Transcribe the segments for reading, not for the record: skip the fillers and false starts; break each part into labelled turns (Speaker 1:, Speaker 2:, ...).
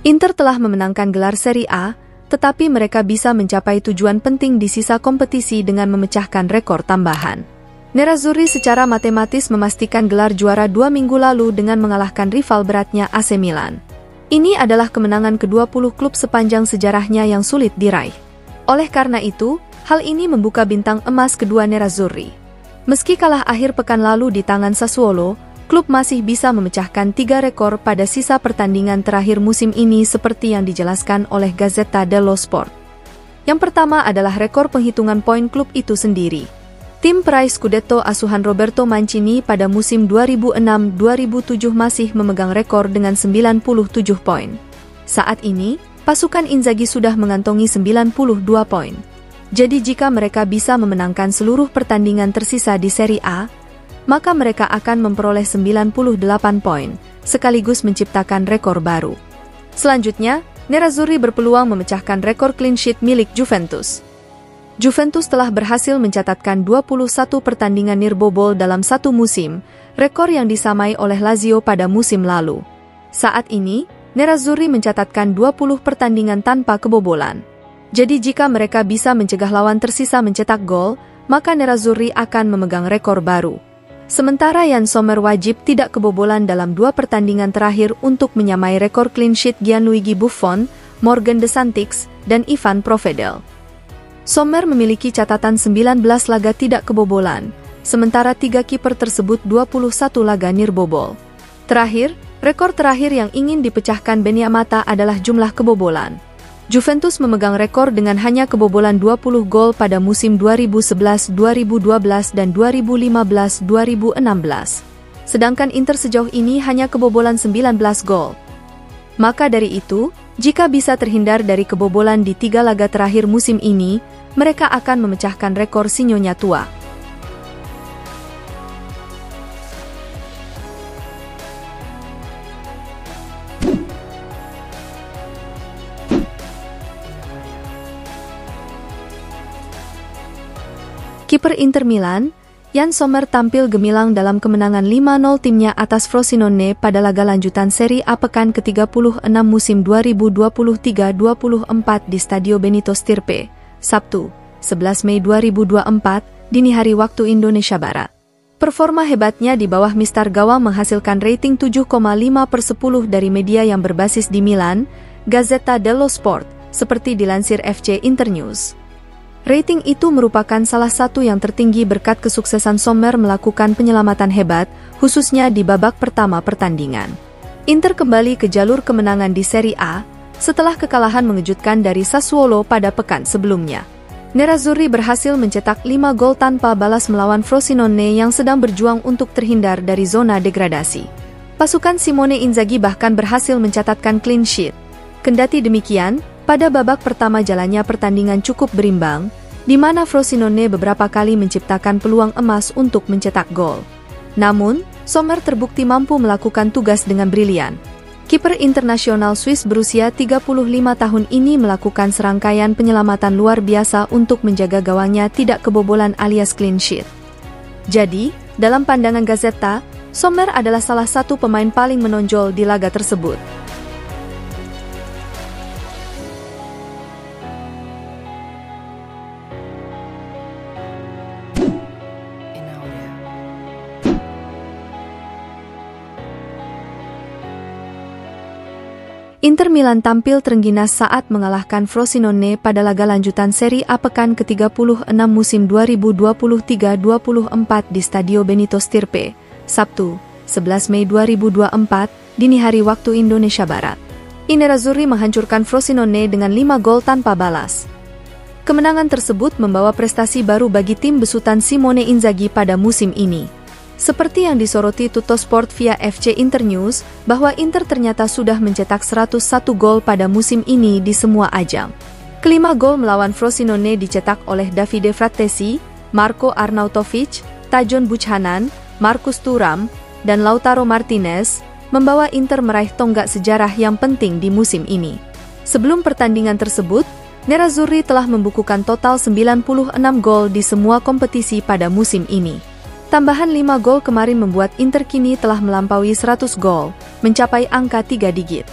Speaker 1: Inter telah memenangkan gelar Serie A, tetapi mereka bisa mencapai tujuan penting di sisa kompetisi dengan memecahkan rekor tambahan. Nerazzurri secara matematis memastikan gelar juara 2 minggu lalu dengan mengalahkan rival beratnya AC Milan. Ini adalah kemenangan ke-20 klub sepanjang sejarahnya yang sulit diraih. Oleh karena itu, hal ini membuka bintang emas kedua Nerazzurri. Meski kalah akhir pekan lalu di tangan Sassuolo, klub masih bisa memecahkan 3 rekor pada sisa pertandingan terakhir musim ini seperti yang dijelaskan oleh Gazzetta dello Sport. Yang pertama adalah rekor penghitungan poin klub itu sendiri. Tim peraih Scudetto asuhan Roberto Mancini pada musim 2006-2007 masih memegang rekor dengan 97 poin. Saat ini, pasukan Inzaghi sudah mengantongi 92 poin. Jadi jika mereka bisa memenangkan seluruh pertandingan tersisa di Serie A, maka mereka akan memperoleh 98 poin, sekaligus menciptakan rekor baru. Selanjutnya, Nerazzurri berpeluang memecahkan rekor clean sheet milik Juventus. Juventus telah berhasil mencatatkan 21 pertandingan nirbobol dalam satu musim, rekor yang disamai oleh Lazio pada musim lalu. Saat ini, Nerazzurri mencatatkan 20 pertandingan tanpa kebobolan. Jadi jika mereka bisa mencegah lawan tersisa mencetak gol, maka Nerazzurri akan memegang rekor baru. Sementara Yann Sommer wajib tidak kebobolan dalam 2 pertandingan terakhir untuk menyamai rekor clean sheet Gianluigi Buffon, Morgan De Sanctis, dan Ivan Provedel. Sommer memiliki catatan 19 laga tidak kebobolan, sementara 3 kiper tersebut 21 laga nirbobol. Terakhir, rekor terakhir yang ingin dipecahkan Beniamata adalah jumlah kebobolan. Juventus memegang rekor dengan hanya kebobolan 20 gol pada musim 2011-2012 dan 2015-2016. Sedangkan Inter sejauh ini hanya kebobolan 19 gol. Maka dari itu, jika bisa terhindar dari kebobolan di 3 laga terakhir musim ini, mereka akan memecahkan rekor si Nyonya Tua. Kiper Inter Milan, Yann Sommer tampil gemilang dalam kemenangan 5-0 timnya atas Frosinone pada laga lanjutan Serie A pekan ke-36 musim 2023-24 di Stadio Benito Stirpe, Sabtu, 11 Mei 2024, dini hari waktu Indonesia Barat. Performa hebatnya di bawah mistar gawang menghasilkan rating 7,5/10 dari media yang berbasis di Milan, Gazzetta dello Sport, seperti dilansir FC Internews. Rating itu merupakan salah satu yang tertinggi berkat kesuksesan Sommer melakukan penyelamatan hebat, khususnya di babak pertama pertandingan. Inter kembali ke jalur kemenangan di Serie A, setelah kekalahan mengejutkan dari Sassuolo pada pekan sebelumnya. Nerazzurri berhasil mencetak 5 gol tanpa balas melawan Frosinone yang sedang berjuang untuk terhindar dari zona degradasi. Pasukan Simone Inzaghi bahkan berhasil mencatatkan clean sheet. Kendati demikian, pada babak pertama jalannya pertandingan cukup berimbang, di mana Frosinone beberapa kali menciptakan peluang emas untuk mencetak gol. Namun, Sommer terbukti mampu melakukan tugas dengan brilian. Kiper internasional Swiss berusia 35 tahun ini melakukan serangkaian penyelamatan luar biasa untuk menjaga gawangnya tidak kebobolan alias clean sheet. Jadi, dalam pandangan Gazzetta, Sommer adalah salah satu pemain paling menonjol di laga tersebut. Inter Milan tampil terengginas saat mengalahkan Frosinone pada laga lanjutan Serie A pekan ke-36 musim 2023-24 di Stadio Benito Stirpe, Sabtu, 11 Mei 2024, dini hari waktu Indonesia Barat. Nerazzurri menghancurkan Frosinone dengan 5 gol tanpa balas. Kemenangan tersebut membawa prestasi baru bagi tim besutan Simone Inzaghi pada musim ini. Seperti yang disoroti Tuttosport via FC Internews, bahwa Inter ternyata sudah mencetak 101 gol pada musim ini di semua ajang. Kelima gol melawan Frosinone dicetak oleh Davide Frattesi, Marco Arnautovic, Tajon Buchanan, Marcus Thuram, dan Lautaro Martinez, membawa Inter meraih tonggak sejarah yang penting di musim ini. Sebelum pertandingan tersebut, Nerazzurri telah membukukan total 96 gol di semua kompetisi pada musim ini. Tambahan 5 gol kemarin membuat Inter kini telah melampaui 100 gol, mencapai angka 3 digit.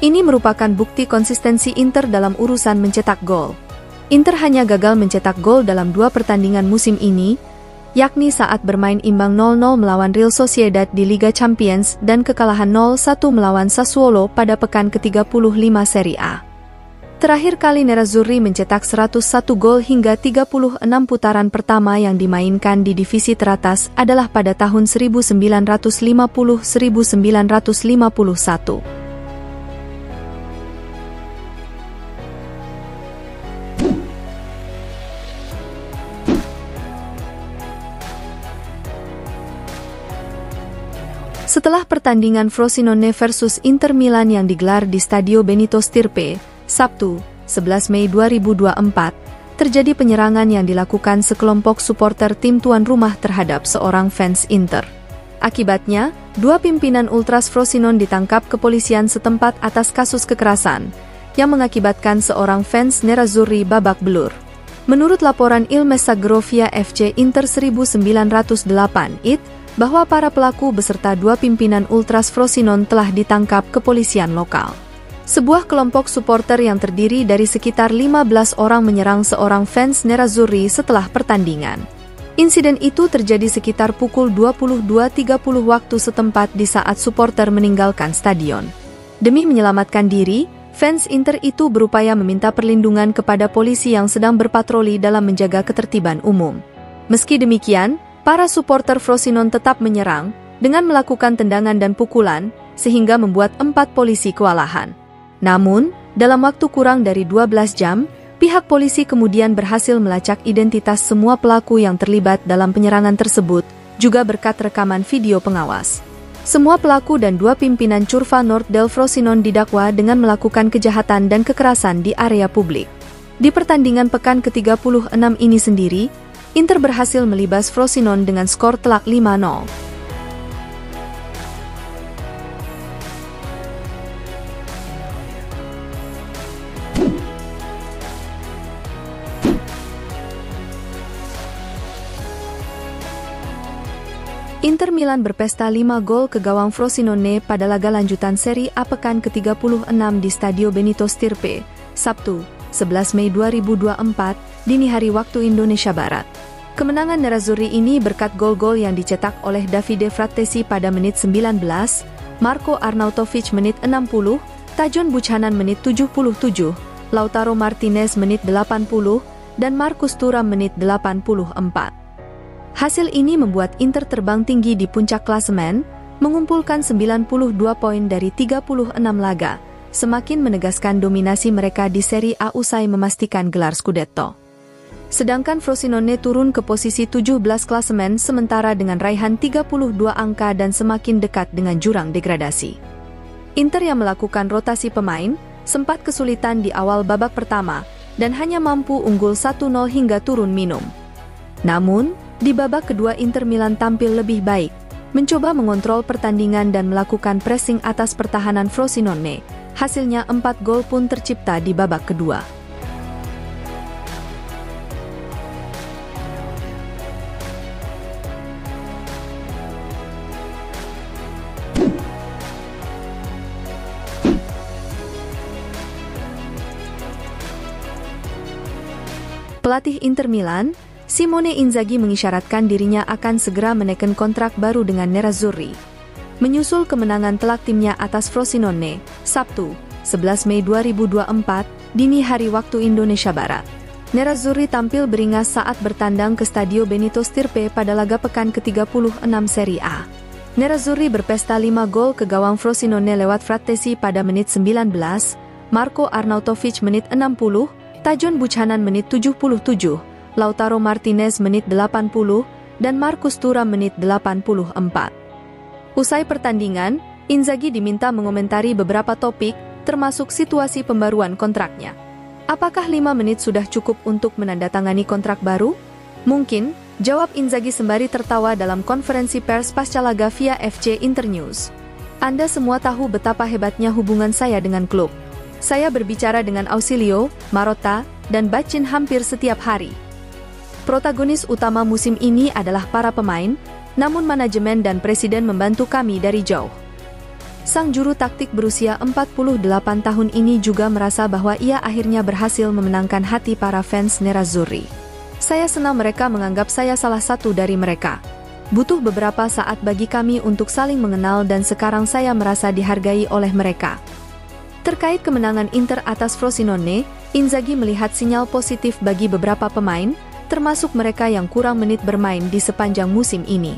Speaker 1: Ini merupakan bukti konsistensi Inter dalam urusan mencetak gol. Inter hanya gagal mencetak gol dalam 2 pertandingan musim ini, yakni saat bermain imbang 0-0 melawan Real Sociedad di Liga Champions dan kekalahan 0-1 melawan Sassuolo pada pekan ke-35 Serie A. Terakhir kali Nerazzurri mencetak 101 gol hingga 36 putaran pertama yang dimainkan di divisi teratas adalah pada tahun 1950-1951. Setelah pertandingan Frosinone versus Inter Milan yang digelar di Stadio Benito Stirpe, Sabtu, 11 Mei 2024, terjadi penyerangan yang dilakukan sekelompok supporter tim tuan rumah terhadap seorang fans Inter. Akibatnya, 2 pimpinan Ultras Frosinone ditangkap kepolisian setempat atas kasus kekerasan, yang mengakibatkan seorang fans Nerazzurri babak belur. Menurut laporan Il Messaggero via FC Inter 1908 IT, bahwa para pelaku beserta 2 pimpinan Ultras Frosinone telah ditangkap kepolisian lokal. Sebuah kelompok supporter yang terdiri dari sekitar 15 orang menyerang seorang fans Nerazzurri setelah pertandingan. Insiden itu terjadi sekitar pukul 22.30 waktu setempat di saat supporter meninggalkan stadion. Demi menyelamatkan diri, fans Inter itu berupaya meminta perlindungan kepada polisi yang sedang berpatroli dalam menjaga ketertiban umum. Meski demikian, para supporter Frosinone tetap menyerang dengan melakukan tendangan dan pukulan, sehingga membuat 4 polisi kewalahan. Namun, dalam waktu kurang dari 12 jam, pihak polisi kemudian berhasil melacak identitas semua pelaku yang terlibat dalam penyerangan tersebut, juga berkat rekaman video pengawas. Semua pelaku dan 2 pimpinan Curva Nord del Frosinone didakwa dengan melakukan kejahatan dan kekerasan di area publik. Di pertandingan pekan ke-36 ini sendiri, Inter berhasil melibas Frosinone dengan skor telak 5-0. Inter Milan berpesta 5 gol ke gawang Frosinone pada laga lanjutan Serie A pekan ke-36 di Stadio Benito Stirpe, Sabtu, 11 Mei 2024, dini hari waktu Indonesia Barat. Kemenangan Nerazzurri ini berkat gol-gol yang dicetak oleh Davide Frattesi pada menit 19, Marco Arnautovic menit 60, Tajon Buchanan menit 77, Lautaro Martinez menit 80, dan Marcus Thuram menit 84. Hasil ini membuat Inter terbang tinggi di puncak klasemen, mengumpulkan 92 poin dari 36 laga, semakin menegaskan dominasi mereka di Serie A usai memastikan gelar Scudetto. Sedangkan Frosinone turun ke posisi 17 klasemen sementara dengan raihan 32 angka dan semakin dekat dengan jurang degradasi. Inter yang melakukan rotasi pemain, sempat kesulitan di awal babak pertama, dan hanya mampu unggul 1-0 hingga turun minum. Namun, di babak kedua Inter Milan tampil lebih baik, mencoba mengontrol pertandingan dan melakukan pressing atas pertahanan Frosinone. Hasilnya 4 gol pun tercipta di babak kedua. Pelatih Inter Milan, Simone Inzaghi mengisyaratkan dirinya akan segera menekan kontrak baru dengan Nerazzurri. Menyusul kemenangan telak timnya atas Frosinone, Sabtu, 11 Mei 2024, dini hari waktu Indonesia Barat. Nerazzurri tampil beringas saat bertandang ke Stadio Benito Stirpe pada laga pekan ke-36 Serie A. Nerazzurri berpesta 5 gol ke gawang Frosinone lewat Frattesi pada menit 19, Marco Arnautovic menit 60, Tajon Buchanan menit 77, Lautaro Martinez menit 80, dan Marcus Thuram menit 84. Usai pertandingan, Inzaghi diminta mengomentari beberapa topik, termasuk situasi pembaruan kontraknya. Apakah 5 menit sudah cukup untuk menandatangani kontrak baru? Mungkin, jawab Inzaghi sembari tertawa dalam konferensi pers pasca laga via FC Internews. Anda semua tahu betapa hebatnya hubungan saya dengan klub. Saya berbicara dengan Ausilio, Marotta, dan Bacin hampir setiap hari. Protagonis utama musim ini adalah para pemain, namun manajemen dan presiden membantu kami dari jauh. Sang juru taktik berusia 48 tahun ini juga merasa bahwa ia akhirnya berhasil memenangkan hati para fans Nerazzurri. Saya senang mereka menganggap saya salah satu dari mereka. Butuh beberapa saat bagi kami untuk saling mengenal dan sekarang saya merasa dihargai oleh mereka. Terkait kemenangan Inter atas Frosinone, Inzaghi melihat sinyal positif bagi beberapa pemain, termasuk mereka yang kurang menit bermain di sepanjang musim ini.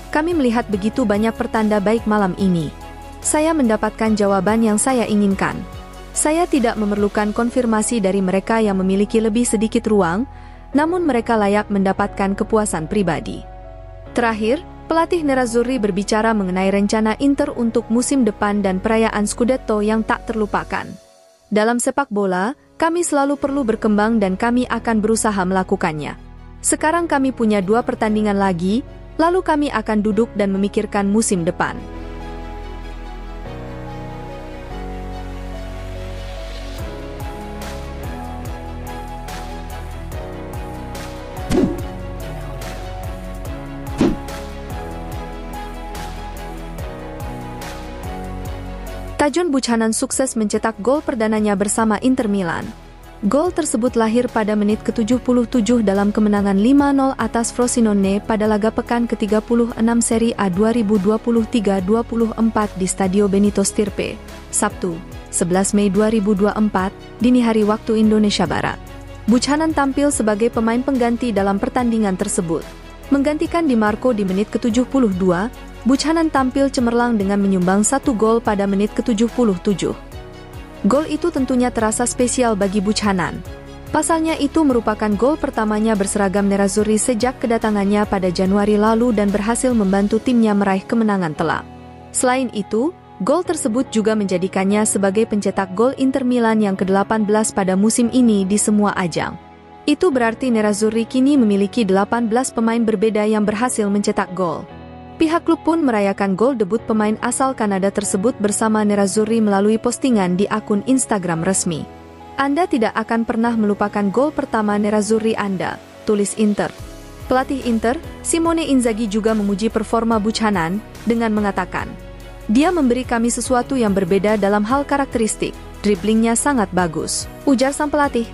Speaker 1: Kami melihat begitu banyak pertanda baik malam ini. Saya mendapatkan jawaban yang saya inginkan. Saya tidak memerlukan konfirmasi dari mereka yang memiliki lebih sedikit ruang, namun mereka layak mendapatkan kepuasan pribadi. Terakhir, pelatih Nerazzurri berbicara mengenai rencana Inter untuk musim depan dan perayaan Scudetto yang tak terlupakan. Dalam sepak bola, kami selalu perlu berkembang dan kami akan berusaha melakukannya. Sekarang kami punya 2 pertandingan lagi, lalu kami akan duduk dan memikirkan musim depan. Tajon Buchanan sukses mencetak gol perdananya bersama Inter Milan. Gol tersebut lahir pada menit ke-77 dalam kemenangan 5-0 atas Frosinone pada laga pekan ke-36 Serie A 2023-24 di Stadio Benito Stirpe, Sabtu, 11 Mei 2024, dini hari waktu Indonesia Barat. Buchanan tampil sebagai pemain pengganti dalam pertandingan tersebut. Menggantikan Di Marco di menit ke-72, Buchanan tampil cemerlang dengan menyumbang 1 gol pada menit ke-77. Gol itu tentunya terasa spesial bagi Buchanan. Pasalnya itu merupakan gol pertamanya berseragam Nerazzurri sejak kedatangannya pada Januari lalu dan berhasil membantu timnya meraih kemenangan telak. Selain itu, gol tersebut juga menjadikannya sebagai pencetak gol Inter Milan yang ke-18 pada musim ini di semua ajang. Itu berarti Nerazzurri kini memiliki 18 pemain berbeda yang berhasil mencetak gol. Pihak klub pun merayakan gol debut pemain asal Kanada tersebut bersama Nerazzurri melalui postingan di akun Instagram resmi. Anda tidak akan pernah melupakan gol pertama Nerazzurri Anda, tulis Inter. Pelatih Inter, Simone Inzaghi juga memuji performa Buchanan dengan mengatakan, "Dia memberi kami sesuatu yang berbeda dalam hal karakteristik, driblingnya sangat bagus," ujar sang pelatih.